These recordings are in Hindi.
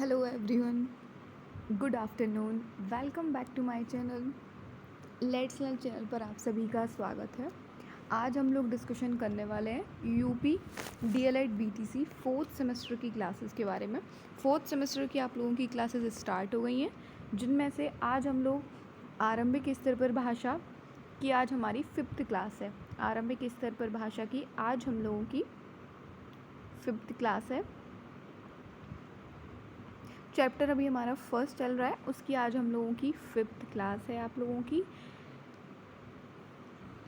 Hello everyone, good afternoon. Welcome back to my channel. Let's learn channel पर आप सभी का स्वागत है। आज हम लोग डिस्कशन करने वाले हैं UP DElEd BTC fourth semester की क्लासेस के बारे में। फोर्थ सेमेस्टर की आप लोगों की क्लासेस स्टार्ट हो गई हैं, जिनमें से आज हम लोग आरंभिक स्तर पर भाषा की आज हमारी 5th क्लास है। आरंभिक स्तर पर भाषा की आज हम लोगों की 5th क्लास है। चैप्टर अभी हमारा फर्स्ट चल रहा है, उसकी आज हम लोगों की 5th क्लास है। आप लोगों की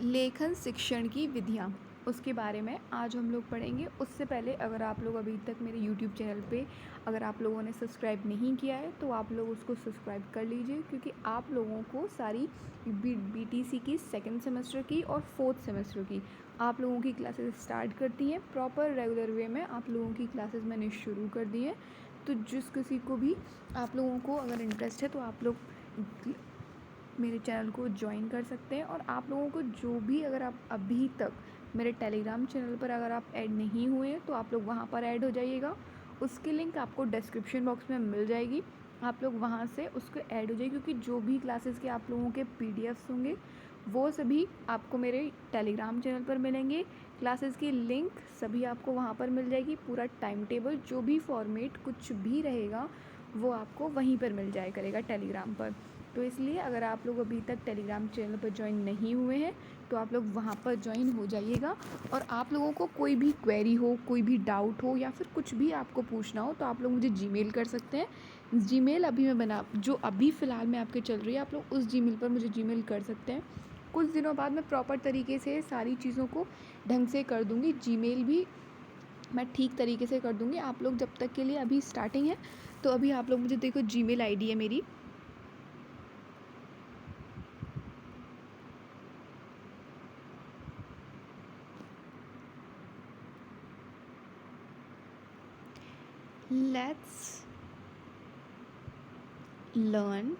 लेखन शिक्षण की विधियाँ, उसके बारे में आज हम लोग पढ़ेंगे। उससे पहले अगर आप लोग अभी तक मेरे यूट्यूब चैनल पे अगर आप लोगों ने सब्सक्राइब नहीं किया है तो आप लोग उसको सब्सक्राइब कर लीजिए, क्योंकि आप लोगों को सारी बीटीसी की 2nd सेमेस्टर की और 4th सेमेस्टर की आप लोगों की क्लासेस स्टार्ट करती हैं। प्रॉपर रेगुलर वे में आप लोगों की क्लासेस मैंने शुरू कर दी है। तो जिस किसी को भी आप लोगों को अगर इंटरेस्ट है तो आप लोग मेरे चैनल को ज्वाइन कर सकते हैं। और आप लोगों को जो भी अगर आप अभी तक मेरे टेलीग्राम चैनल पर अगर आप ऐड नहीं हुए हैं तो आप लोग वहाँ पर ऐड हो जाइएगा। उसकी लिंक आपको डिस्क्रिप्शन बॉक्स में मिल जाएगी, आप लोग वहाँ से उसको ऐड हो जाइए, क्योंकि जो भी क्लासेस के आप लोगों के पीडीएफ्स होंगे वो सभी आपको मेरे टेलीग्राम चैनल पर मिलेंगे। क्लासेस की लिंक सभी आपको वहाँ पर मिल जाएगी। पूरा टाइम टेबल, जो भी फॉर्मेट कुछ भी रहेगा वो आपको वहीं पर मिल जाया करेगा टेलीग्राम पर। तो इसलिए अगर आप लोग अभी तक टेलीग्राम चैनल पर ज्वाइन नहीं हुए हैं तो आप लोग वहाँ पर ज्वाइन हो जाइएगा। और आप लोगों को कोई भी क्वेरी हो, कोई भी डाउट हो या फिर कुछ भी आपको पूछना हो तो आप लोग मुझे जीमेल कर सकते हैं। जीमेल अभी मैं जो अभी फ़िलहाल में आपके चल रही है, आप लोग उस जीमेल पर मुझे जीमेल कर सकते हैं। कुछ दिनों बाद मैं प्रॉपर तरीके से सारी चीज़ों को ढंग से कर दूँगी। जीमेल भी मैं ठीक तरीके से कर दूँगी। आप लोग जब तक के लिए अभी स्टार्टिंग है तो अभी आप लोग मुझे देखो, जीमेल आईडी है मेरी let's learn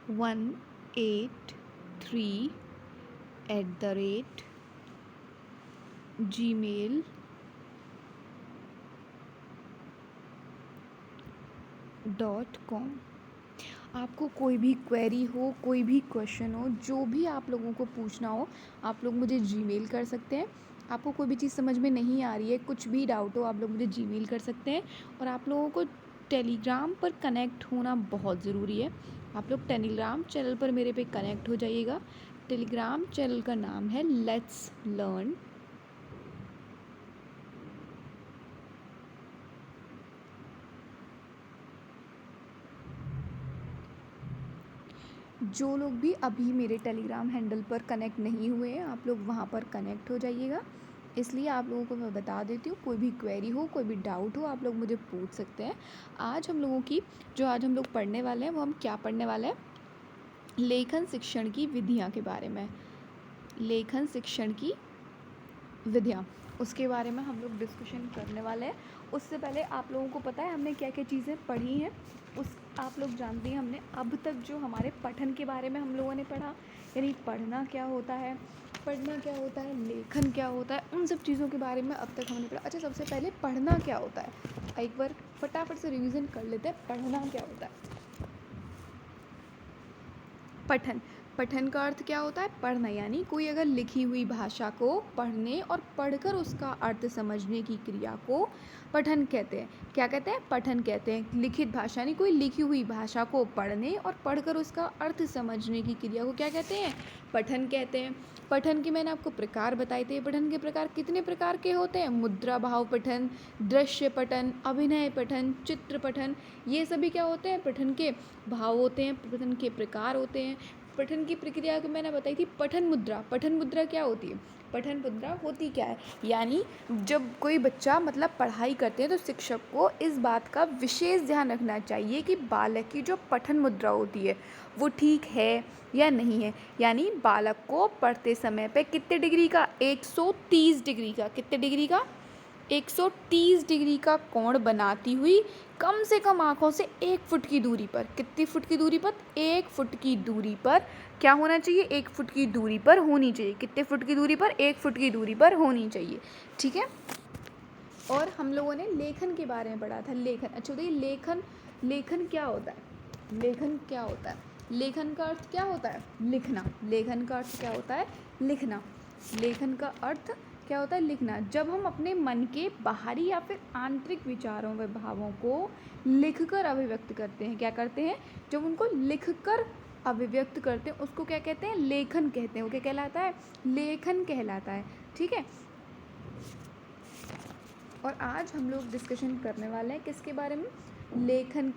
183@gmail.com। आपको कोई भी क्वेरी हो, कोई भी क्वेश्चन हो, जो भी आप लोगों को पूछना हो आप लोग मुझे जीमेल कर सकते हैं। आपको कोई भी चीज़ समझ में नहीं आ रही है, कुछ भी डाउट हो, आप लोग मुझे जीमेल कर सकते हैं। और आप लोगों को टेलीग्राम पर कनेक्ट होना बहुत ज़रूरी है। आप लोग टेलीग्राम चैनल पर मेरे पे कनेक्ट हो जाइएगा। टेलीग्राम चैनल का नाम है लेट्स लर्न जो लोग भी अभी मेरे टेलीग्राम हैंडल पर कनेक्ट नहीं हुए हैं आप लोग वहाँ पर कनेक्ट हो जाइएगा। इसलिए आप लोगों को मैं बता देती हूँ, कोई भी क्वेरी हो, कोई भी डाउट हो, आप लोग मुझे पूछ सकते हैं। आज हम लोगों की जो आज हम लोग पढ़ने वाले हैं वो हम क्या पढ़ने वाले हैं, लेखन शिक्षण की विधियाँ के बारे में। लेखन शिक्षण की विधियाँ, उसके बारे में हम लोग डिस्कशन करने वाले हैं। उससे पहले आप लोगों को पता है हमने क्या क्या चीज़ें पढ़ी हैं, उस आप लोग जानते हैं हमने अब तक जो हमारे पठन के बारे में हम लोगों ने पढ़ा, यानी पढ़ना क्या होता है, पढ़ना क्या होता है, लेखन क्या होता है, उन सब चीज़ों के बारे में अब तक हमने पढ़ा। अच्छा, सबसे पहले पढ़ना क्या होता है एक बार फटाफट से रिवीजन कर लेते हैं। पढ़ना क्या होता है? पठन, पठन का अर्थ क्या होता है? पढ़ना, यानी कोई अगर लिखी हुई भाषा को पढ़ने और पढ़कर उसका अर्थ समझने की क्रिया को पठन कहते हैं। क्या कहते हैं? पठन कहते हैं। लिखित भाषा यानी कोई लिखी हुई भाषा को पढ़ने और पढ़कर उसका अर्थ समझने की क्रिया को क्या कहते हैं? पठन कहते हैं। पठन के मैंने आपको प्रकार बताए थे। पठन के प्रकार कितने प्रकार के होते हैं? मुद्रा भाव पठन, दृश्य पठन, अभिनय पठन, चित्र पठन, ये सभी क्या होते हैं? पठन के भाव होते हैं, पठन के प्रकार होते हैं। पठन की प्रक्रिया को मैंने बताई थी। पठन मुद्रा, पठन मुद्रा क्या होती है? पठन मुद्रा होती क्या है? यानी जब कोई बच्चा मतलब पढ़ाई करते हैं तो शिक्षक को इस बात का विशेष ध्यान रखना चाहिए कि बालक की जो पठन मुद्रा होती है वो ठीक है या नहीं है। यानी बालक को पढ़ते समय पे कितने डिग्री का? 130 डिग्री का, कितने डिग्री का? 130 डिग्री का कोण बनाती हुई कम से कम आँखों से 1 फुट की दूरी पर, कितनी फुट की दूरी पर? 1 फुट की दूरी पर क्या होना चाहिए? 1 फुट की दूरी पर होनी चाहिए। कितने फुट की दूरी पर? 1 फुट की दूरी पर होनी चाहिए। ठीक है। और हम लोगों ने लेखन के बारे में पढ़ा था। लेखन, अच्छा बताइए लेखन क्या होता है? लेखन क्या होता है? लेखन का अर्थ क्या होता है? लिखना। लेखन का अर्थ क्या होता है? लिखना। लेखन का अर्थ क्या होता है? लिखना। जब हम अपने मन के बाहरी या फिर आंतरिक विचारों व भावों को लिखकर अभिव्यक्त करते हैं, क्या करते हैं? जब उनको लिखकर अभिव्यक्त करते हैं उसको क्या कहते हैं? लेखन कहते हैं। वो क्या कहलाता है? लेखन कहलाता है। ठीक है। और आज हम लोग डिस्कशन करने वाले हैं किसके बारे में? लेखन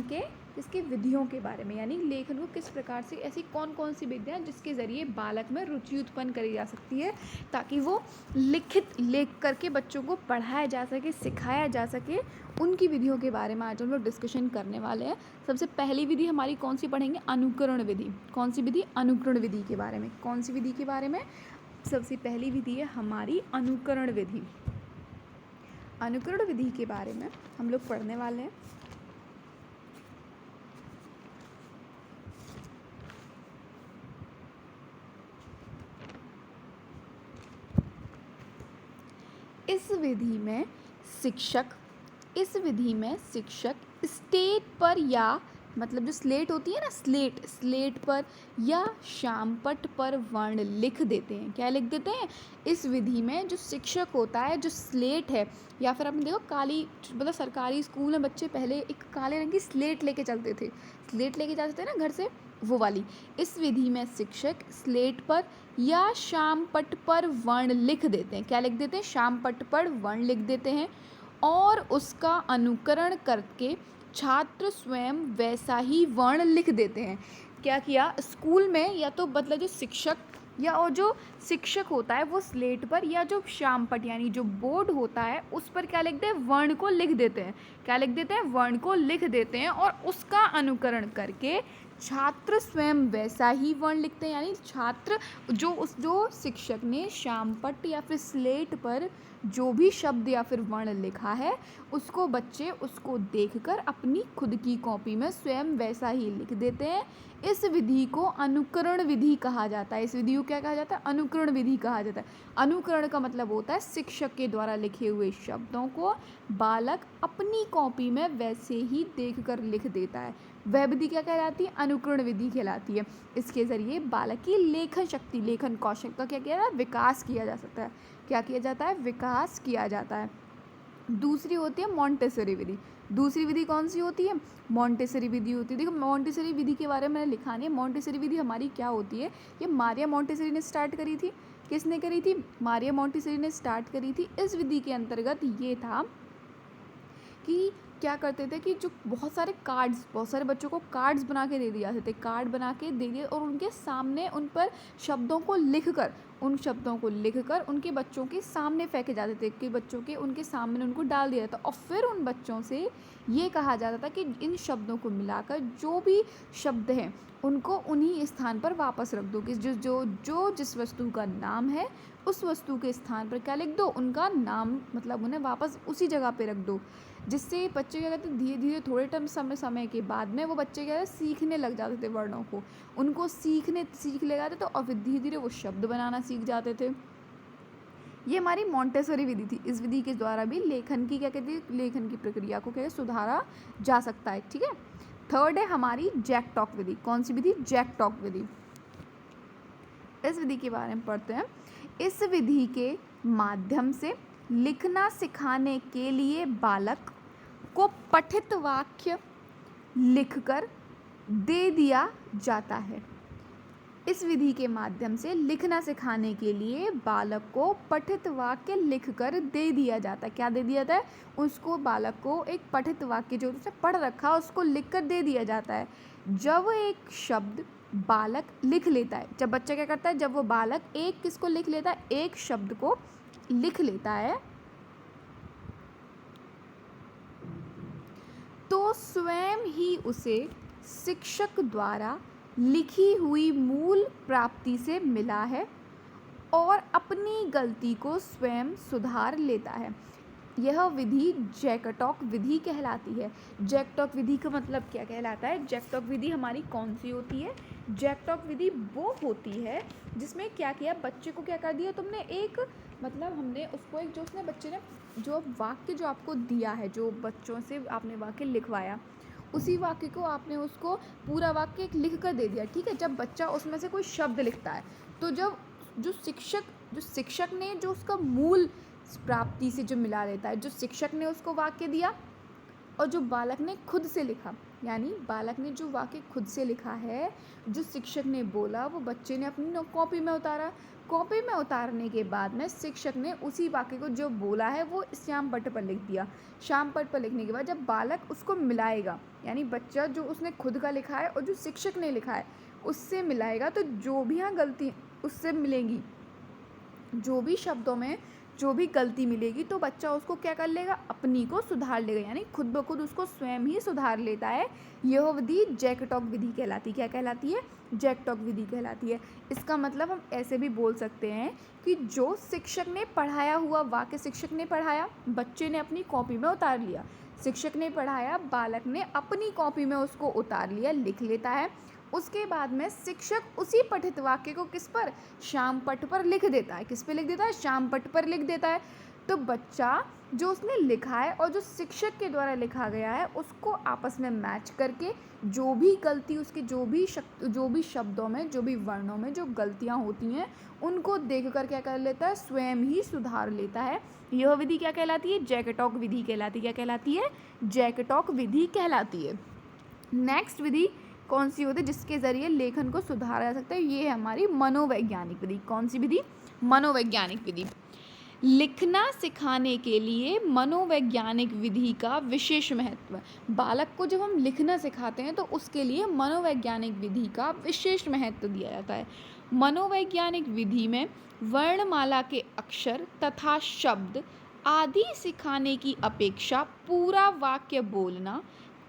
के इसके विधियों के बारे में, यानी लेखन को किस प्रकार से, ऐसी कौन कौन सी विधियाँ जिसके ज़रिए बालक में रुचि उत्पन्न करी जा सकती है ताकि वो लिख करके बच्चों को पढ़ाया जा सके, सिखाया जा सके, उनकी विधियों के बारे में आज हम लोग डिस्कशन करने वाले हैं। सबसे पहली विधि हमारी कौन सी पढ़ेंगे? अनुकरण विधि। कौन सी विधि? अनुकरण विधि के बारे में। कौन सी विधि के बारे में? सबसे पहली विधि है हमारी अनुकरण विधि। अनुकरण विधि के बारे में हम लोग पढ़ने वाले हैं। इस विधि में शिक्षक स्टेट पर, या मतलब जो स्लेट होती है ना, स्लेट पर या शामपट पर वर्ण लिख देते हैं। क्या लिख देते हैं? इस विधि में जो शिक्षक होता है, जो स्लेट है, या फिर आपने देखो काली, मतलब सरकारी स्कूल में बच्चे पहले एक काले रंग की स्लेट लेके चलते थे, स्लेट लेके जाते थे ना घर से, वो वाली। इस विधि में शिक्षक स्लेट पर या शामपट पर वर्ण लिख देते हैं। क्या लिख देते हैं? शामपट पर वर्ण लिख देते हैं और उसका अनुकरण करके छात्र स्वयं वैसा ही वर्ण लिख देते हैं। क्या किया? स्कूल में या तो मतलब जो शिक्षक या और जो शिक्षक होता है वो स्लेट पर या जो शामपट यानी जो बोर्ड होता है उस पर क्या लिखते हैं? वर्ण को लिख देते हैं। क्या लिख देते हैं? वर्ण को लिख देते हैं और उसका अनुकरण करके छात्र स्वयं वैसा ही वर्ण लिखते हैं। यानी छात्र जो शिक्षक ने शामपट या फिर स्लेट पर जो भी शब्द या फिर वर्ण लिखा है उसको बच्चे उसको देखकर अपनी खुद की कॉपी में स्वयं वैसा ही लिख देते हैं। इस विधि को अनुकरण विधि कहा जाता है। इस विधि को क्या कहा जाता है? अनुकरण विधि कहा जाता है। अनुकरण का मतलब होता है शिक्षक के द्वारा लिखे हुए शब्दों को बालक अपनी कॉपी में वैसे ही देखकर लिख देता है। वह विधि क्या कहलाती है? अनुकरण विधि कहलाती है। इसके ज़रिए बालक की लेखन शक्ति, लेखन कौशल का क्या किया जाता है? विकास किया जा सकता है। क्या किया जाता है? विकास किया जाता है। दूसरी होती है मॉन्टेसरी विधि। दूसरी विधि कौन सी होती है? मॉन्टेसरी विधि होती है। देखो मॉन्टेसरी विधि के बारे में मैंने लिखा नहीं है। मॉन्टेसरी विधि हमारी क्या होती है? ये मारिया मॉन्टेसरी ने स्टार्ट करी थी। किसने करी थी? मारिया मॉन्टेसरी ने स्टार्ट करी थी। इस विधि के अंतर्गत ये था कि क्या करते थे कि जो बहुत सारे बच्चों को कार्ड्स बना के दे दिए जाते थे। कार्ड बना के दे दिए और उनके सामने उन पर शब्दों को लिखकर उनके बच्चों के सामने फेंके जाते थे कि बच्चों के उनके सामने उनको डाल दिया जाता और फिर उन बच्चों से ये कहा जाता था कि इन शब्दों को मिलाकर जो भी शब्द हैं उनको उन्हीं स्थान पर वापस रख दो कि जो जिस वस्तु का नाम है उस वस्तु के स्थान पर क्या लिख दो? उनका नाम, मतलब उन्हें वापस उसी जगह पे रख दो। जिससे बच्चे क्या करते, धीरे धीरे थोड़े समय के बाद में वो बच्चे क्या सीखने लग जाते थे वर्णों को, उनको सीख ले जाते थे और फिर धीरे धीरे वो शब्द बनाना सीख जाते थे। ये हमारी मॉन्टेसरी विधि थी। इस विधि के द्वारा भी लेखन की क्या कहती है? लेखन की प्रक्रिया को क्या सुधारा जा सकता है। ठीक है। थर्ड है हमारी जैक टॉक विधि। कौन सी विधि? जैक टॉक विधि। इस विधि के बारे में पढ़ते हैं। इस विधि के माध्यम से लिखना सिखाने के लिए बालक को पठित वाक्य लिखकर दे दिया जाता है। इस विधि के माध्यम से लिखना सिखाने के लिए बालक को पठित वाक्य लिखकर दे दिया जाता है। क्या दे दिया जाता है? उसको, बालक को एक पठित वाक्य जो उसने पढ़ रखा उसको लिखकर दे दिया जाता है। जब एक शब्द बालक लिख लेता है, जब बच्चा क्या करता है, जब वो बालक एक किसको लिख लेता है? एक शब्द को लिख लेता है तो स्वयं ही उसे शिक्षक द्वारा लिखी हुई मूल प्राप्ति से मिला है और अपनी गलती को स्वयं सुधार लेता है। यह विधि जैकटॉक विधि कहलाती है। जैकटॉक विधि का मतलब क्या कहलाता है? जैकटॉक विधि हमारी कौन सी होती है? जैकटॉक विधि वो होती है जिसमें क्या किया, बच्चे को क्या कर दिया तुमने, एक मतलब हमने उसको एक, जो उसने बच्चे ने जो वाक्य जो आपको दिया है, जो बच्चों से आपने वाक्य लिखवाया, उसी वाक्य को आपने उसको पूरा वाक्य एक लिख कर दे दिया, ठीक है। जब बच्चा उसमें से कोई शब्द लिखता है, तो जब जो शिक्षक ने जो उसका मूल प्राप्ति से जो मिला लेता है, जो शिक्षक ने उसको वाक्य दिया और जो बालक ने खुद से लिखा, यानी बालक ने जो वाक्य खुद से लिखा है, जो शिक्षक ने बोला, वो बच्चे ने अपनी कॉपी में उतारा। कॉपी में उतारने के बाद में शिक्षक ने उसी वाक्य को जो बोला है वो श्याम पट्ट पर लिख दिया। श्याम पट्ट पर लिखने के बाद जब बालक उसको मिलाएगा, यानी बच्चा जो उसने खुद का लिखा है और जो शिक्षक ने लिखा है उससे मिलाएगा, तो जो भी यहाँ गलती उससे मिलेंगी, जो भी शब्दों में जो भी गलती मिलेगी, तो बच्चा उसको क्या कर लेगा, अपनी को सुधार लेगा, यानी खुद ब खुद उसको स्वयं ही सुधार लेता है। यह विधि जैकटॉक विधि कहलाती है। क्या कहलाती है? जैकटॉक विधि कहलाती है। इसका मतलब हम ऐसे भी बोल सकते हैं कि जो शिक्षक ने पढ़ाया हुआ वाक्य, शिक्षक ने पढ़ाया, बच्चे ने अपनी कॉपी में उतार लिया, शिक्षक ने पढ़ाया, बालक ने अपनी कॉपी में उसको उतार लिया, लिख लेता है। उसके बाद में शिक्षक उसी पठित वाक्य को किस पर, श्याम पट्ट पर लिख देता है। किस पे लिख देता है? श्याम पट्ट पर लिख देता है। तो बच्चा जो उसने लिखा है और जो शिक्षक के द्वारा लिखा गया है, उसको आपस में मैच करके जो भी गलती उसके, जो भी शब्दों में, जो भी वर्णों में जो गलतियाँ होती हैं, उनको देखकर क्या कर लेता है, स्वयं ही सुधार लेता है। यह विधि क्या कहलाती है? जैकटॉक विधि कहलाती है। क्या कहलाती है? जैकटॉक विधि कहलाती है। नेक्स्ट विधि कौन सी होती है जिसके ज़रिए लेखन को सुधारा जा सकता है? ये है हमारी मनोवैज्ञानिक विधि। कौन सी विधि? मनोवैज्ञानिक विधि। लिखना सिखाने के लिए मनोवैज्ञानिक विधि का विशेष महत्व। बालक को जब हम लिखना सिखाते हैं तो उसके लिए मनोवैज्ञानिक विधि का विशेष महत्व दिया जाता है। मनोवैज्ञानिक विधि में वर्णमाला के अक्षर तथा शब्द आदि सिखाने की अपेक्षा पूरा वाक्य बोलना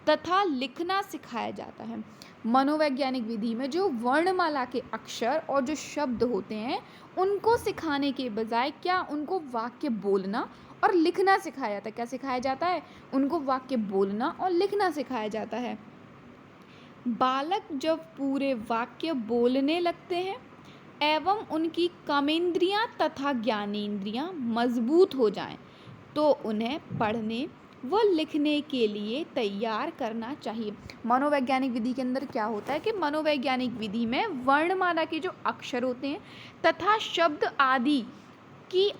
तथा लिखना सिखाया जाता है। मनोवैज्ञानिक विधि में जो वर्णमाला के अक्षर और जो शब्द होते हैं, उनको सिखाने के बजाय क्या, उनको वाक्य बोलना और लिखना सिखाया जाता है। क्या सिखाया जाता है? उनको वाक्य बोलना और लिखना सिखाया जाता है। बालक जब पूरे वाक्य बोलने लगते हैं एवं उनकी कर्मेंद्रियां तथा ज्ञानेंद्रियां मजबूत हो जाएं, तो उन्हें पढ़ने व लिखने के लिए तैयार करना चाहिए। मनोवैज्ञानिक विधि के अंदर क्या होता है कि मनोवैज्ञानिक विधि में वर्णमाला के जो अक्षर होते हैं तथा शब्द आदि की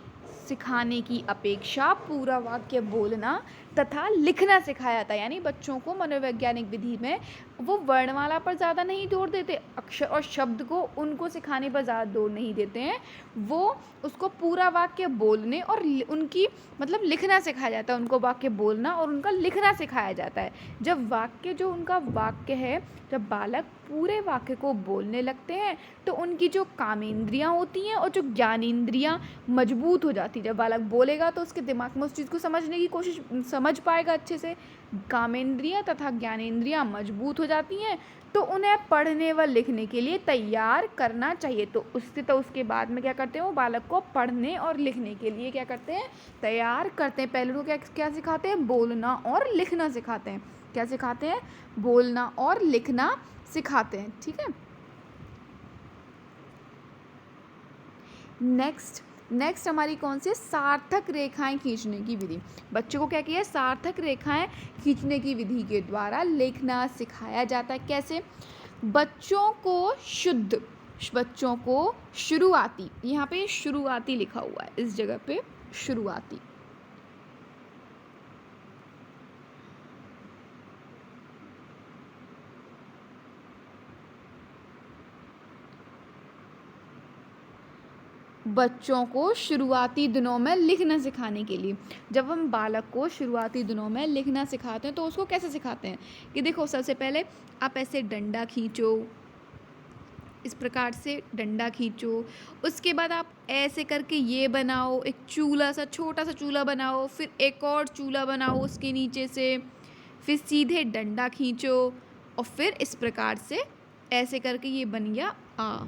सिखाने की अपेक्षा पूरा वाक्य बोलना तथा लिखना सिखाया जाता है। यानी बच्चों को मनोवैज्ञानिक विधि में वो वर्णमाला पर ज़्यादा नहीं जोर देते, अक्षर और शब्द को उनको सिखाने पर ज़्यादा जोर नहीं देते हैं, वो उसको पूरा वाक्य बोलने और उनकी मतलब लिखना सिखाया जाता है। उनको वाक्य बोलना और उनका लिखना सिखाया जाता है। जब वाक्य, जो उनका वाक्य है, जब बालक पूरे वाक्य को बोलने लगते हैं तो उनकी जो कामेंद्रियाँ होती हैं और जो ज्ञानेंद्रियाँ मजबूत हो जाती है। जब बालक बोलेगा तो उसके दिमाग में उस चीज़ को समझने की कोशिश, समझ पाएगा अच्छे से। कामेंद्रियाँ तथा ज्ञानेंद्रियाँ मजबूत हो जाती हैं तो उन्हें पढ़ने व लिखने के लिए तैयार करना चाहिए। तो उसके बाद में क्या करते हैं, वो बालक को पढ़ने और लिखने के लिए क्या करते हैं, तैयार करते हैं। पहले वो क्या सिखाते हैं? बोलना और लिखना सिखाते हैं। क्या सिखाते हैं? बोलना और लिखना सिखाते हैं। ठीक है। नेक्स्ट हमारी कौन सी? सार्थक रेखाएं खींचने की विधि। बच्चों को क्या किया है? सार्थक रेखाएं खींचने की विधि के द्वारा लिखना सिखाया जाता है। कैसे? बच्चों को शुरुआती, यहाँ पे शुरुआती लिखा हुआ है, इस जगह पे शुरुआती। बच्चों को शुरुआती दिनों में लिखना सिखाने के लिए, जब हम बालक को शुरुआती दिनों में लिखना सिखाते हैं तो उसको कैसे सिखाते हैं कि देखो, सबसे पहले आप ऐसे डंडा खींचो, इस प्रकार से डंडा खींचो, उसके बाद आप ऐसे करके ये बनाओ, एक चूल्हा सा, छोटा सा चूल्हा बनाओ, फिर एक और चूल्हा बनाओ उसके नीचे से, फिर सीधे डंडा खींचो और फिर इस प्रकार से ऐसे करके ये बन गया आ।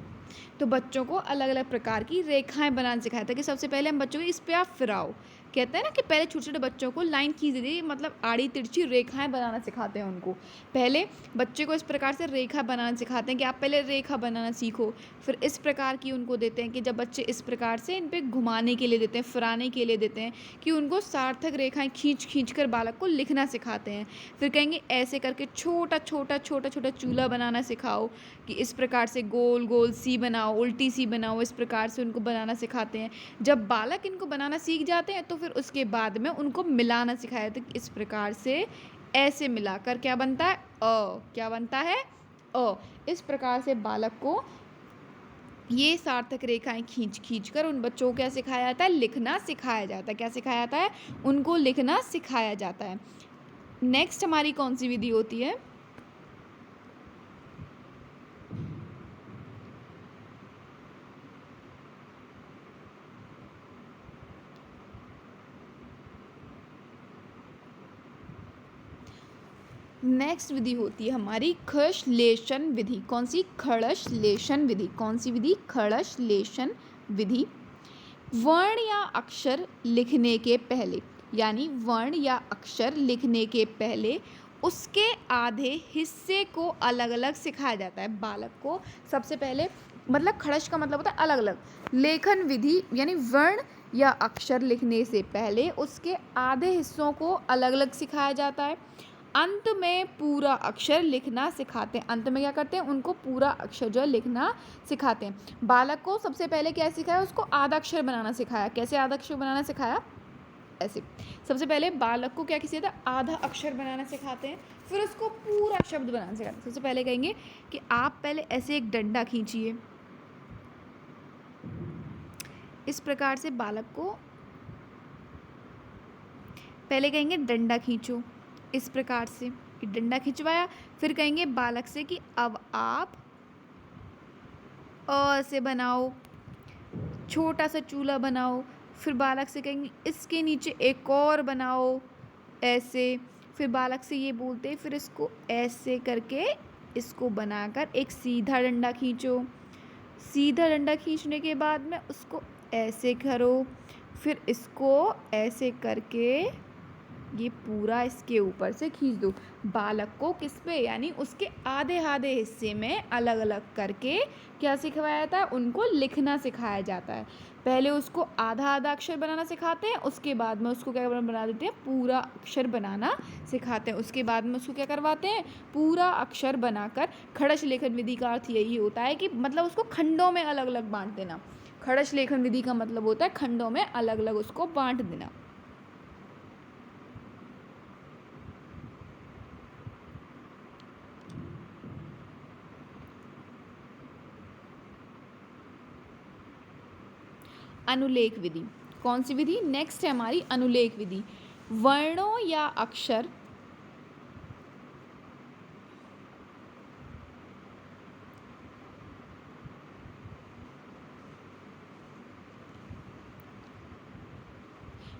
तो बच्चों को अलग अलग प्रकार की रेखाएं बनाना सिखाया था कि सबसे पहले हम बच्चों को इस पे आप फिराओ, कहते हैं ना कि पहले छोटे छोटे बच्चों को लाइन खींच दी, मतलब आड़ी तिरछी रेखाएं बनाना सिखाते हैं उनको। पहले बच्चे को इस प्रकार से रेखा बनाना सिखाते हैं कि आप पहले रेखा बनाना सीखो। फिर इस प्रकार की उनको देते हैं कि जब बच्चे इस प्रकार से इन पे घुमाने के लिए देते हैं, फिराने के लिए देते हैं, कि उनको सार्थक रेखाएं खींच खींच कर बालक को लिखना सिखाते हैं। फिर कहेंगे ऐसे करके छोटा छोटा छोटा छोटा चूल्हा बनाना सिखाओ, कि इस प्रकार से गोल गोल सी बनाओ, उल्टी सी बनाओ, इस प्रकार से उनको बनाना सिखाते हैं। जब बालक इनको बनाना सीख जाते हैं तो फिर उसके बाद में उनको मिलाना सिखाया जाता है कि इस प्रकार से ऐसे मिलाकर क्या बनता है, क्या बनता है, अ। इस प्रकार से बालक को ये सार्थक रेखाएं खींच खींच कर उन बच्चों को क्या सिखाया जाता है, लिखना सिखाया जाता है। क्या सिखाया जाता है, उनको लिखना सिखाया जाता है। नेक्स्ट हमारी कौन सी विधि होती है, नेक्स्ट विधि होती है हमारी खड़श्लेषण विधि। कौन सी, खड़श्लेषण विधि। कौन सी विधि, खड़श्लेषण विधि। वर्ण या अक्षर लिखने के पहले, यानी वर्ण या अक्षर लिखने के पहले उसके आधे हिस्से को अलग अलग सिखाया जाता है बालक को। सबसे पहले मतलब खड़श का मतलब होता है अलग अलग। लेखन विधि यानी वर्ण या अक्षर लिखने से पहले उसके आधे हिस्सों को अलग अलग सिखाया जाता है। अंत में पूरा अक्षर लिखना सिखाते हैं। अंत में क्या करते हैं, उनको पूरा अक्षर जो है लिखना सिखाते हैं। बालक को सबसे पहले क्या सिखाया, उसको आधा अक्षर बनाना सिखाया। कैसे आधा अक्षर बनाना सिखाया, ऐसे। सबसे पहले बालक को क्या किया था, आधा अक्षर बनाना सिखाते हैं, फिर उसको पूरा शब्द बनाना सिखाते हैं। सबसे पहले कहेंगे कि आप पहले ऐसे एक डंडा खींचिए, इस प्रकार से बालक को पहले कहेंगे डंडा खींचो, इस प्रकार से कि डंडा खिंचवाया। फिर कहेंगे बालक से कि अब आप अ से बनाओ, छोटा सा चूल्हा बनाओ। फिर बालक से कहेंगे इसके नीचे एक और बनाओ, ऐसे। फिर बालक से ये बोलते हैं फिर इसको ऐसे करके इसको बनाकर एक सीधा डंडा खींचो। सीधा डंडा खींचने के बाद में उसको ऐसे करो, फिर इसको ऐसे करके ये पूरा इसके ऊपर से खींच दो। बालक को किस पे, यानी उसके आधे आधे हिस्से में अलग अलग करके क्या सिखाया जाता है, उनको लिखना सिखाया जाता है। पहले उसको आधा आधा अक्षर बनाना सिखाते हैं, उसके बाद में उसको क्या बना देते हैं, पूरा अक्षर बनाना सिखाते हैं। उसके बाद में उसको क्या करवाते हैं, पूरा अक्षर बनाकर। खड़श लेखन विधि का अर्थ यही होता है कि मतलब उसको खंडों में अलग अलग बांट देना। खड़श लेखन विधि का मतलब होता है खंडों में अलग अलग उसको बांट देना। अनुलेख विधि। कौन सी विधि, नेक्स्ट है हमारी अनुलेख विधि। वर्णों या अक्षर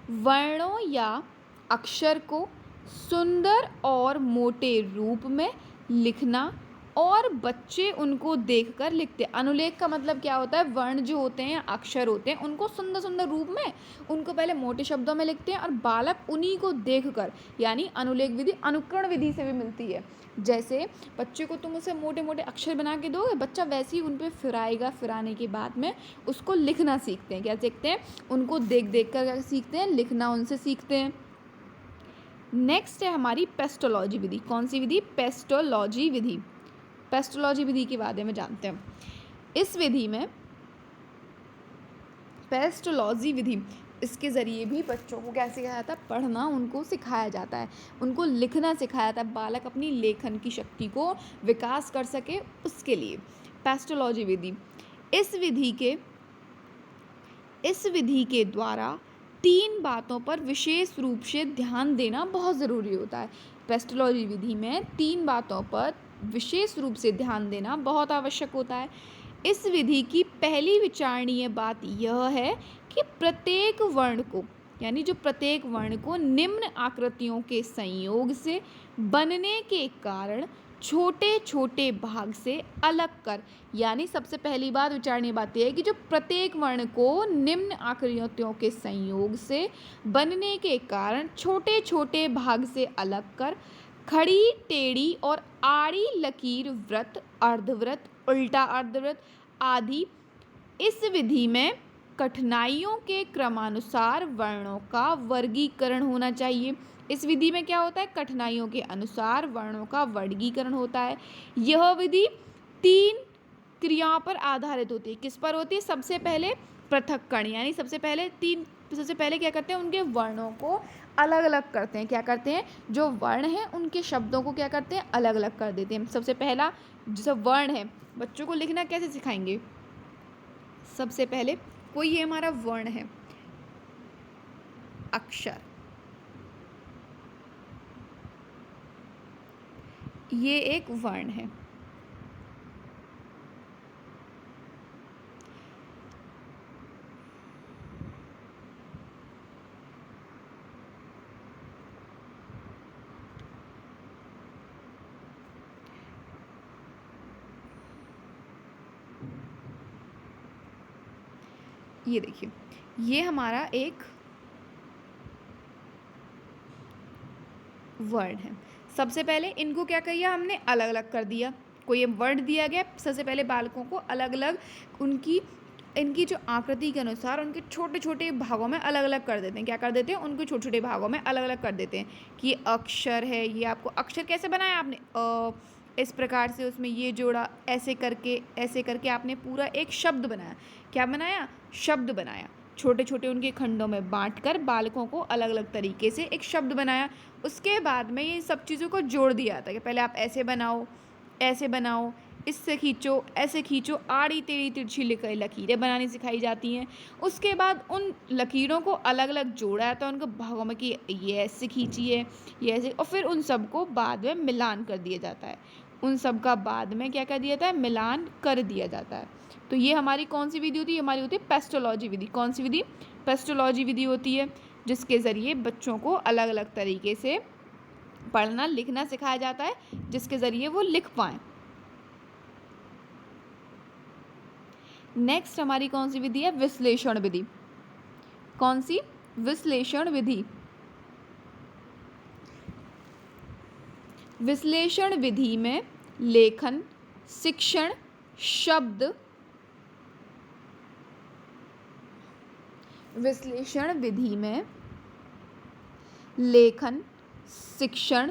वर्णों या अक्षर को सुंदर और मोटे रूप में लिखना और बच्चे उनको देखकर लिखते हैं। अनुलेख का मतलब क्या होता है, वर्ण जो होते हैं, अक्षर होते हैं, उनको सुंदर सुंदर रूप में उनको पहले मोटे शब्दों में लिखते हैं और बालक उन्हीं को देखकर, यानी अनुलेख विधि अनुकरण विधि से भी मिलती है। जैसे बच्चे को तुम उसे मोटे मोटे अक्षर बना के दोगे, बच्चा वैसे ही उन पर फिराएगा, फिराने के बाद में उसको लिखना सीखते हैं। क्या सीखते हैं, उनको देख देख कर क्या सीखते हैं, लिखना उनसे सीखते हैं। नेक्स्ट है हमारी पेस्टोलॉजी विधि। कौन सी विधि, पेस्टोलॉजी विधि। पेस्टोलॉजी विधि के बारे में जानते हैं। इस विधि में पेस्टोलॉजी विधि, इसके ज़रिए भी बच्चों को क्या सिखाया जाता है, पढ़ना उनको सिखाया जाता है, उनको लिखना सिखाया जाता है। बालक अपनी लेखन की शक्ति को विकास कर सके उसके लिए पेस्टोलॉजी विधि। इस विधि के द्वारा 3 बातों पर विशेष रूप से ध्यान देना बहुत ज़रूरी होता है। पेस्टोलॉजी विधि में 3 बातों पर विशेष रूप से ध्यान देना बहुत आवश्यक होता है। इस विधि की पहली विचारणीय बात यह है कि प्रत्येक वर्ण को, यानी जो प्रत्येक वर्ण को निम्न आकृतियों के संयोग से बनने के कारण छोटे छोटे भाग से अलग कर। यानी सबसे पहली बात विचारणीय बात यह है कि जो प्रत्येक वर्ण को निम्न आकृतियों के संयोग से बनने के कारण छोटे छोटे भाग से अलग कर। खड़ी, टेढ़ी और आड़ी लकीर, वृत्त, अर्धवृत्त, उल्टा अर्धवृत्त आदि। इस विधि में कठिनाइयों के क्रमानुसार वर्णों का वर्गीकरण होना चाहिए। इस विधि में क्या होता है? कठिनाइयों के अनुसार वर्णों का वर्गीकरण होता है। यह विधि 3 क्रियाओं पर आधारित होती है। किस पर होती है? सबसे पहले पृथक्करण, यानी सबसे पहले क्या करते हैं? उनके वर्णों को अलग अलग करते हैं। क्या करते हैं? जो वर्ण हैं उनके शब्दों को क्या करते हैं? अलग अलग कर देते हैं। सबसे पहला जो वर्ण है, बच्चों को लिखना कैसे सिखाएंगे? सबसे पहले कोई ये हमारा वर्ण है, अक्षर, ये एक वर्ण है। ये देखिए, ये हमारा एक वर्ण है। सबसे पहले इनको क्या किया हमने? अलग अलग कर दिया। कोई वर्ड दिया गया, सबसे पहले बालकों को अलग अलग इनकी जो आकृति के अनुसार उनके छोटे छोटे भागों में अलग अलग कर देते हैं। क्या कर देते हैं? उनको छोटे छोटे भागों में अलग अलग कर देते हैं कि ये अक्षर है। ये आपको अक्षर कैसे बनाया आपने? इस प्रकार से उसमें ये जोड़ा, ऐसे करके आपने पूरा एक शब्द बनाया। क्या बनाया? शब्द बनाया। छोटे छोटे उनके खंडों में बांटकर बालकों को अलग अलग तरीके से एक शब्द बनाया। उसके बाद में ये सब चीज़ों को जोड़ दिया जाता है कि पहले आप ऐसे बनाओ, इससे खींचो, ऐसे खींचो, आड़ी टेढ़ी तिरछी लकीरें बनानी सिखाई जाती हैं। उसके बाद उन लकीरों को अलग अलग जोड़ा जाता है उनको भागों में कि ये ऐसे खींचिए, ये ऐसे, और फिर उन सबको बाद में मिलान कर दिया जाता है। उन सब का बाद में क्या कर दिया जाता है? मिलान कर दिया जाता है। तो ये हमारी कौन सी विधि होती है? हमारी होती है पेस्टोलॉजी विधि। कौन सी विधि? पेस्टोलॉजी विधि होती है, जिसके ज़रिए बच्चों को अलग अलग तरीके से पढ़ना लिखना सिखाया जाता है, जिसके ज़रिए वो लिख पाएँ। नेक्स्ट हमारी कौन सी विधि है? विश्लेषण विधि। कौन सी? विश्लेषण विधि। विश्लेषण विधि में लेखन, शिक्षण, शब्द, विश्लेषण विधि में लेखन, शिक्षण,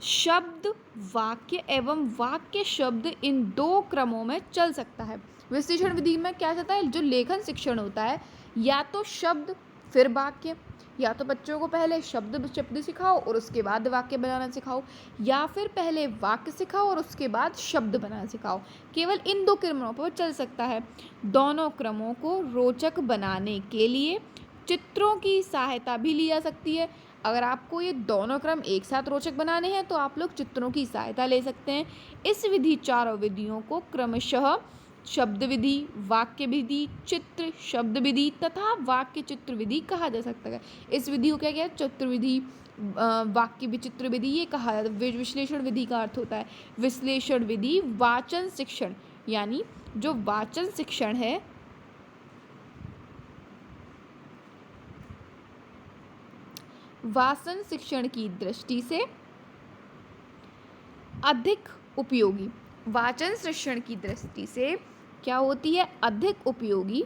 शब्द, वाक्य एवं वाक्य शब्द इन 2 क्रमों में चल सकता है। विश्लेषण विधि में क्या चलता है? जो लेखन शिक्षण होता है, या तो शब्द फिर वाक्य, या तो बच्चों को पहले शब्द सिखाओ और उसके बाद वाक्य बनाना सिखाओ, या फिर पहले वाक्य सिखाओ और उसके बाद शब्द बनाना सिखाओ। केवल इन 2 क्रमों पर चल सकता है। दोनों क्रमों को रोचक बनाने के लिए चित्रों की सहायता भी ली जा सकती है। अगर आपको ये दोनों क्रम एक साथ रोचक बनाने हैं तो आप लोग चित्रों की सहायता ले सकते हैं। इस विधि चारों विधियों को क्रमशः शब्द विधि, वाक्य विधि, चित्र शब्द विधि तथा वाक्य चित्र विधि कहा जा सकता है। इस विधि को क्या किया? चित्र विधि, वाक्य विचित्र विधि ये कहा जाता है। विश्लेषण विधि का अर्थ होता है, विश्लेषण विधि वाचन शिक्षण, यानी जो वाचन शिक्षण है वाचन शिक्षण की दृष्टि से अधिक उपयोगी। वाचन शिक्षण की दृष्टि से क्या होती है? अधिक उपयोगी।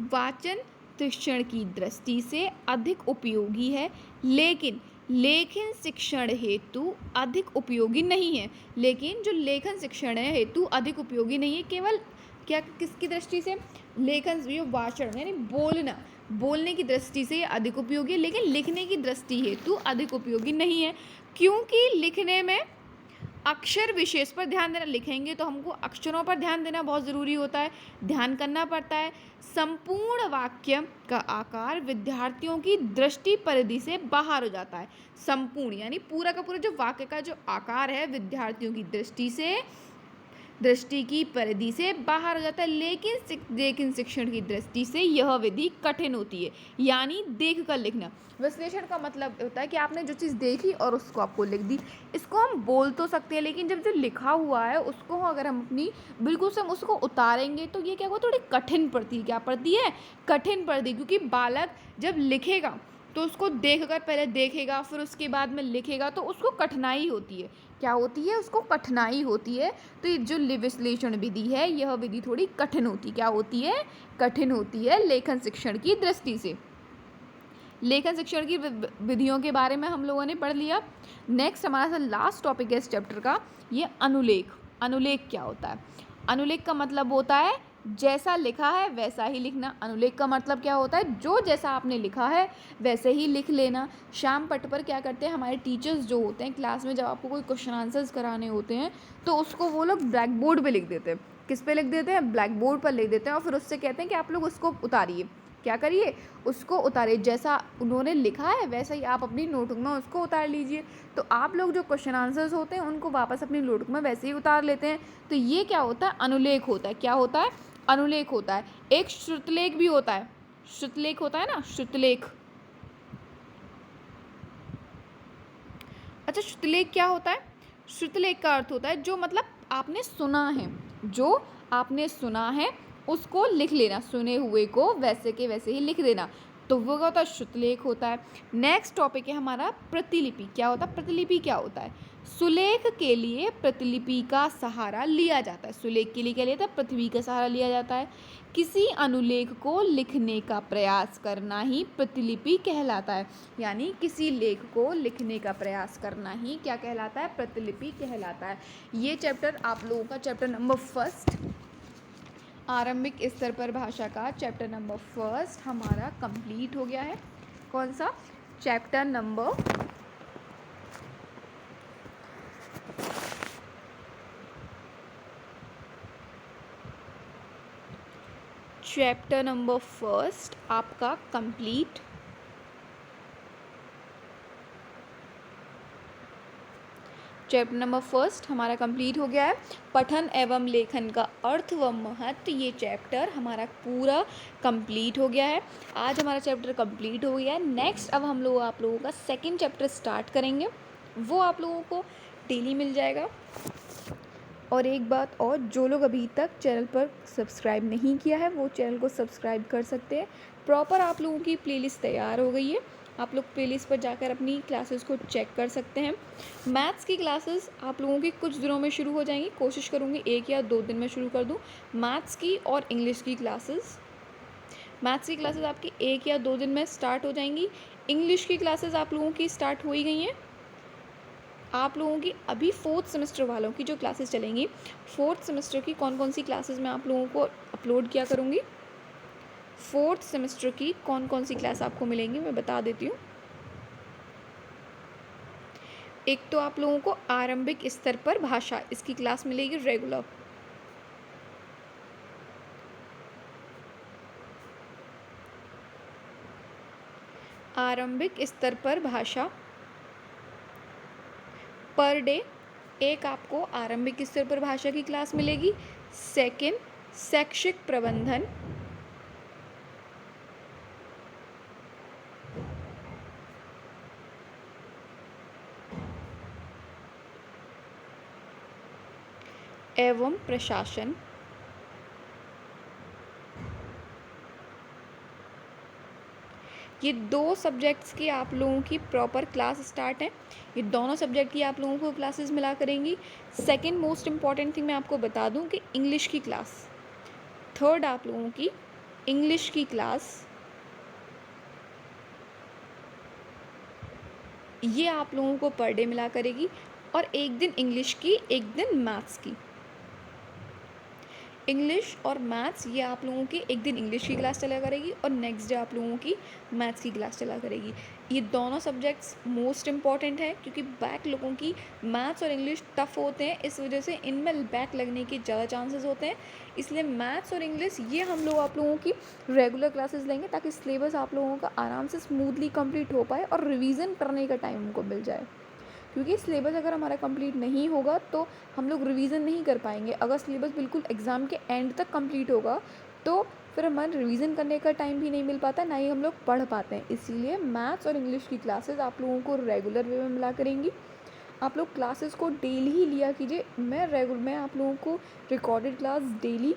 वाचन शिक्षण की दृष्टि से अधिक उपयोगी है, लेकिन लेखन शिक्षण हेतु अधिक उपयोगी नहीं है। लेकिन जो लेखन शिक्षण है हेतु अधिक उपयोगी नहीं है। केवल क्या, किसकी दृष्टि से? लेखन, जो वाचन यानी बोलने की दृष्टि से अधिक उपयोगी है, लेकिन लिखने की दृष्टि हेतु अधिक उपयोगी नहीं है। क्योंकि लिखने में अक्षर विशेष पर ध्यान देना, लिखेंगे तो हमको अक्षरों पर ध्यान देना बहुत ज़रूरी होता है, ध्यान करना पड़ता है। संपूर्ण वाक्य का आकार विद्यार्थियों की दृष्टि परिधि से बाहर हो जाता है। संपूर्ण यानी पूरा का पूरा जो वाक्य का जो आकार है विद्यार्थियों की दृष्टि से दृष्टि की परिधि से बाहर हो जाता है, लेकिन शिक्षण की दृष्टि से यह विधि कठिन होती है। यानी देख कर लिखना। विश्लेषण का मतलब होता है कि आपने जो चीज़ देखी और उसको आपको लिख दी। इसको हम बोल तो सकते हैं, लेकिन जब जो लिखा हुआ है उसको अगर हम अपनी बिल्कुल से हम उसको उतारेंगे तो ये क्या होगा, थोड़ी कठिन पड़ती है। क्या पड़ती है? कठिन पड़ती है, क्योंकि बालक जब लिखेगा तो उसको देखकर पहले देखेगा, फिर उसके बाद में लिखेगा, तो उसको कठिनाई होती है। क्या होती है? उसको कठिनाई होती है। तो ये जो विश्लेषण विधि है, यह विधि थोड़ी कठिन होती है। क्या होती है? कठिन होती है लेखन शिक्षण की दृष्टि से। लेखन शिक्षण की विधियों के बारे में हम लोगों ने पढ़ लिया। नेक्स्ट हमारा सा लास्ट टॉपिक है इस चैप्टर का, ये अनुलेख। अनुलेख क्या होता है? अनुलेख का मतलब होता है जैसा लिखा है वैसा ही लिखना। अनुलेख का मतलब क्या होता है? जो जैसा आपने लिखा है वैसे ही लिख लेना। शाम पट पर क्या करते हैं हमारे टीचर्स जो होते हैं क्लास में, जब आपको कोई क्वेश्चन आंसर्स कराने होते हैं तो उसको वो लोग ब्लैक बोर्ड पर लिख देते हैं। किस पे लिख देते हैं? ब्लैक बोर्ड पर लिख देते हैं, और फिर उससे कहते हैं कि आप लोग उसको उतारिए। क्या करिए? उसको उतारिए। जैसा उन्होंने लिखा है वैसा ही आप अपनी नोटबुक में उसको उतार लीजिए। तो आप लोग जो क्वेश्चन आंसर्स होते हैं उनको वापस अपनी नोटबुक में वैसे ही उतार लेते हैं। तो ये क्या होता है? अनुलेख होता है। क्या होता है? अनुलेख होता है। एक श्रुतलेख भी होता है। श्रुतलेख होता है ना, श्रुतलेख। अच्छा, श्रुतलेख क्या होता है? श्रुतलेख का अर्थ होता है जो मतलब आपने सुना है, जो आपने सुना है उसको लिख लेना, सुने हुए को वैसे के वैसे ही लिख देना, तो वो क्या होता है? श्रुतलेख होता है। नेक्स्ट टॉपिक है हमारा प्रतिलिपि। क्या होता है? प्रतिलिपि क्या होता है? सुलेख के लिए प्रतिलिपि का सहारा लिया जाता है। सुलेख के लिए क्या लिया जाता है? प्रतिलिपि का सहारा लिया जाता है। किसी अनुलेख को लिखने का प्रयास करना ही प्रतिलिपि कहलाता है। यानी किसी लेख को लिखने का प्रयास करना ही क्या कहलाता है? प्रतिलिपि कहलाता है। ये चैप्टर आप लोगों का चैप्टर नंबर 1 आरंभिक स्तर पर भाषा का चैप्टर नंबर 1 हमारा कंप्लीट हो गया है। कौन सा? चैप्टर नंबर चैप्टर नंबर 1 आपका कंप्लीट। चैप्टर नंबर 1 हमारा कंप्लीट हो गया है। पठन एवं लेखन का अर्थ व महत्व, ये चैप्टर हमारा पूरा कंप्लीट हो गया है। आज हमारा चैप्टर कंप्लीट हो गया है। नेक्स्ट अब हम लोग आप लोगों का सेकंड चैप्टर स्टार्ट करेंगे, वो आप लोगों को डेली मिल जाएगा। और एक बात और, जो लोग अभी तक चैनल पर सब्सक्राइब नहीं किया है वो चैनल को सब्सक्राइब कर सकते हैं। प्रॉपर आप लोगों की प्लेलिस्ट तैयार हो गई है, आप लोग प्लेलिस्ट पर जाकर अपनी क्लासेस को चेक कर सकते हैं। मैथ्स की क्लासेस आप लोगों की कुछ दिनों में शुरू हो जाएंगी, कोशिश करूँगी 1 या 2 दिन में शुरू कर दूँ मैथ्स की और इंग्लिश की क्लासेस। मैथ्स की क्लासेस आपकी 1 या 2 दिन में स्टार्ट हो जाएंगी। इंग्लिश की क्लासेस आप लोगों की स्टार्ट हो ही गई हैं। आप लोगों की अभी 4th सेमेस्टर वालों की जो क्लासेस चलेंगी, 4th सेमेस्टर की कौन कौन सी क्लासेस मैं आप लोगों को अपलोड किया करूँगी। 4th सेमेस्टर की कौन कौन सी क्लास आपको मिलेंगी मैं बता देती हूँ। एक तो आप लोगों को आरंभिक स्तर पर भाषा, इसकी क्लास मिलेगी रेगुलर। आरंभिक स्तर पर भाषा पर डे एक आपको आरंभिक स्तर पर भाषा की क्लास मिलेगी। सेकंड, शैक्षिक प्रबंधन। एवं प्रशासन। ये 2 सब्जेक्ट्स की आप लोगों की प्रॉपर क्लास स्टार्ट है। ये दोनों सब्जेक्ट की आप लोगों को क्लासेस मिला करेंगी। सेकंड मोस्ट इम्पॉर्टेंट थिंग मैं आपको बता दूं कि इंग्लिश की क्लास। थर्ड आप लोगों की इंग्लिश की क्लास, ये आप लोगों को पर डे मिला करेगी। और एक दिन इंग्लिश की, एक दिन मैथ्स की। इंग्लिश और मैथ्स ये आप लोगों की एक दिन इंग्लिश की क्लास चला करेगी और नेक्स्ट डे आप लोगों की मैथ्स की क्लास चला करेगी। ये दोनों सब्जेक्ट्स मोस्ट इम्पॉर्टेंट है, क्योंकि बैक लोगों की मैथ्स और इंग्लिश टफ़ होते हैं, इस वजह से इनमें बैक लगने के ज़्यादा चांसेस होते हैं। इसलिए मैथ्स और इंग्लिश ये हम लोग आप लोगों की रेगुलर क्लासेस लेंगे, ताकि सिलेबस आप लोगों का आराम से स्मूथली कंप्लीट हो पाए और रिवीजन करने का टाइम उनको मिल जाए। क्योंकि सिलेबस अगर हमारा कंप्लीट नहीं होगा तो हम लोग रिवीजन नहीं कर पाएंगे। अगर सिलेबस बिल्कुल एग्ज़ाम के एंड तक कंप्लीट होगा तो फिर हमारा रिवीजन करने का टाइम भी नहीं मिल पाता, ना ही हम लोग पढ़ पाते हैं। इसीलिए मैथ्स और इंग्लिश की क्लासेस आप लोगों को रेगुलर वे में मिला करेंगी। आप लोग क्लासेस को डेली ही लिया कीजिए। मैं आप लोगों को रिकॉर्डेड क्लास डेली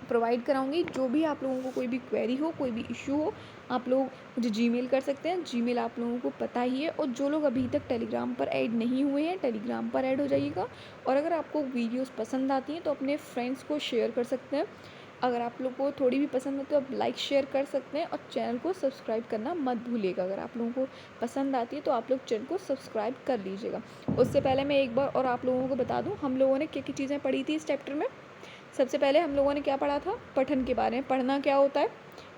प्रोवाइड कराऊंगी। जो भी आप लोगों को कोई भी क्वेरी हो, कोई भी इशू हो, आप लोग मुझे जीमेल कर सकते हैं। जीमेल आप लोगों को पता ही है। और जो लोग अभी तक टेलीग्राम पर ऐड नहीं हुए हैं, टेलीग्राम पर ऐड हो जाइएगा। और अगर आपको वीडियोस पसंद आती हैं तो अपने फ्रेंड्स को शेयर कर सकते हैं। अगर आप लोग को थोड़ी भी पसंद है तो आप लाइक शेयर कर सकते हैं। और चैनल को सब्सक्राइब करना मत भूलिएगा। अगर आप लोगों को पसंद आती है तो आप लोग चैनल को सब्सक्राइब कर लीजिएगा। उससे पहले मैं एक बार और आप लोगों को बता दूँ, हम लोगों ने क्या क्या चीज़ें पढ़ी थी इस चैप्टर में। सबसे पहले हम लोगों ने क्या पढ़ा था, पठन के बारे में। पढ़ना क्या होता है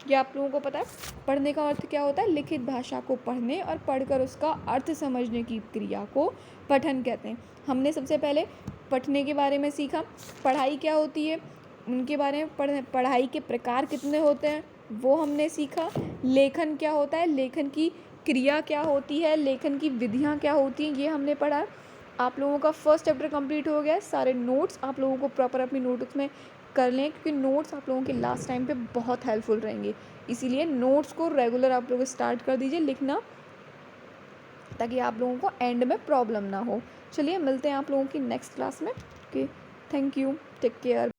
ये आप लोगों को पता है। पढ़ने का अर्थ क्या होता है, लिखित भाषा को पढ़ने और पढ़कर उसका अर्थ समझने की क्रिया को पठन कहते हैं। हमने सबसे पहले पढ़ने के बारे में सीखा। पढ़ाई क्या होती है उनके बारे में, पढ़ाई के प्रकार कितने होते हैं वो हमने सीखा। लेखन क्या होता है, लेखन की क्रिया क्या होती है, लेखन की विधियाँ क्या होती हैं, ये हमने पढ़ा। आप लोगों का फर्स्ट चैप्टर कंप्लीट हो गया है। सारे नोट्स आप लोगों को प्रॉपर अपनी नोटबुक्स में कर लें, क्योंकि नोट्स आप लोगों के लास्ट टाइम पे बहुत हेल्पफुल रहेंगे। इसीलिए नोट्स को रेगुलर आप लोग स्टार्ट कर दीजिए लिखना, ताकि आप लोगों को एंड में प्रॉब्लम ना हो। चलिए मिलते हैं आप लोगों की नेक्स्ट क्लास में। Okay, thank you, take care.